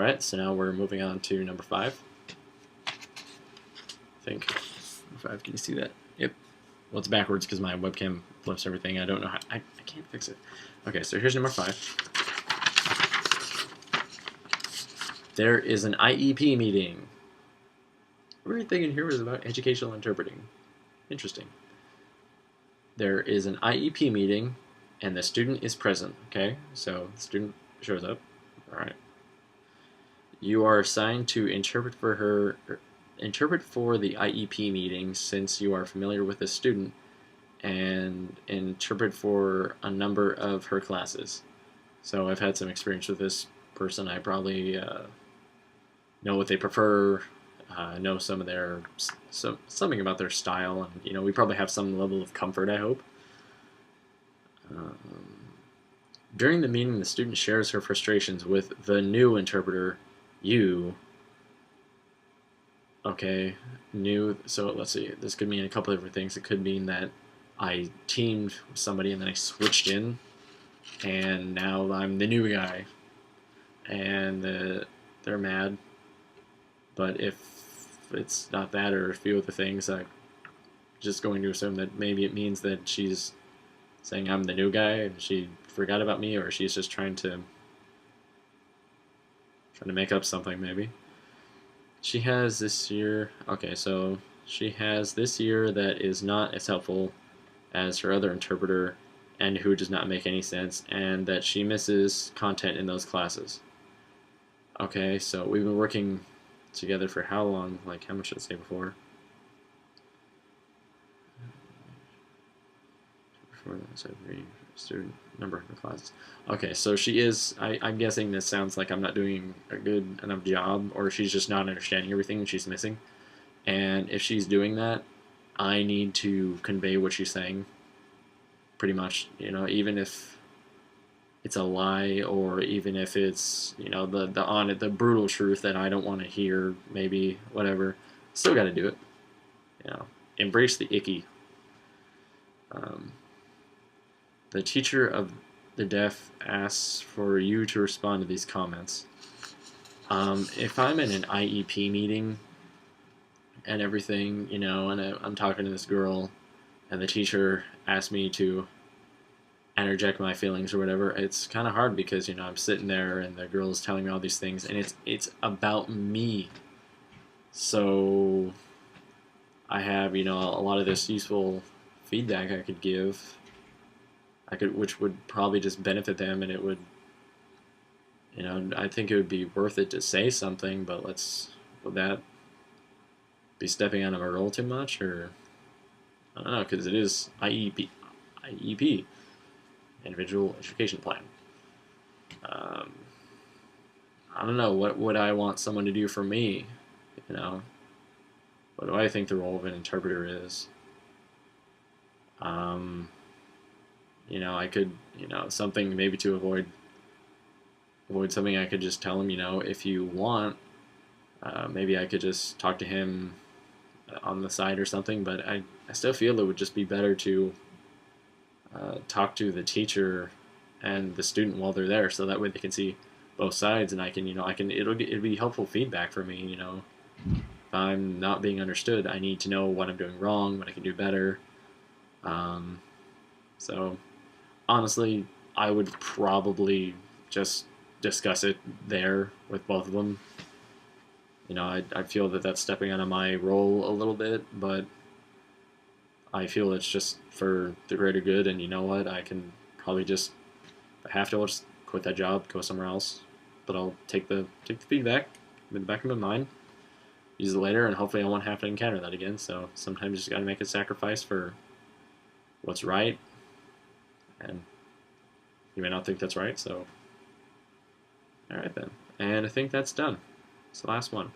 Alright, so now we're moving on to number 5. I think. Number 5, can you see that? Yep. Well, it's backwards because my webcam flips everything. I don't know how. I can't fix it. Okay, so here's number 5. There is an IEP meeting. Everything in here is about educational interpreting. Interesting. There is an IEP meeting, and the student is present. Okay, so the student shows up. All right. You are assigned to interpret for the IEP meeting since you are familiar with the student, and interpret for a number of her classes. So I've had some experience with this person. I probably know what they prefer, know some of their something about their style, and we probably have some level of comfort, I hope. During the meeting, the student shares her frustrations with the new interpreter, you. Okay, new. So let's see. This could mean a couple of different things. It could mean that I teamed with somebody and then I switched in, and now I'm the new guy, and they're mad. But if it's not that, or a few other things, I'm just going to assume that maybe it means that she's saying I'm the new guy and she forgot about me, or she's just trying to make up something, maybe. She has this year. Okay, so she has this year that is not as helpful as her other interpreter, and who does not make any sense, and that she misses content in those classes. Okay, so we've been working together for how long? Like, how much did I say before? Student number of classes. Okay, so she is. I'm guessing this sounds like I'm not doing a good enough job, or she's just not understanding everything and she's missing. And if she's doing that, I need to convey what she's saying. Pretty much, even if it's a lie, or even if it's the brutal truth that I don't want to hear, maybe whatever. Still got to do it. Embrace the icky. The teacher of the deaf asks for you to respond to these comments. If I'm in an IEP meeting and everything, and I'm talking to this girl, and the teacher asks me to interject my feelings or whatever, it's kind of hard because I'm sitting there and the girl is telling me all these things, and it's about me. So I have a lot of this useful feedback I could give. Which would probably just benefit them, and it would, I think it would be worth it to say something, but would that be stepping out of my role too much, or, I don't know, because it is IEP, Individual Education Plan. I don't know, what would I want someone to do for me, what do I think the role of an interpreter is? I could, something maybe to avoid something, I could just tell him, if you want, maybe I could just talk to him on the side or something, but I still feel it would just be better to talk to the teacher and the student while they're there, so that way they can see both sides, and I can, it'll be helpful feedback for me, if I'm not being understood, I need to know what I'm doing wrong, what I can do better. So honestly, I would probably just discuss it there with both of them. I feel that that's stepping out of my role a little bit, but I feel it's just for the greater good, and what, I can probably just, if I have to, I'll just quit that job, go somewhere else, but I'll take the feedback in the back of my mind, use it later, and hopefully I won't have to encounter that again. So sometimes you just got to make a sacrifice for what's right, and you may not think that's right, so alright then. And I think that's done. It's the last one.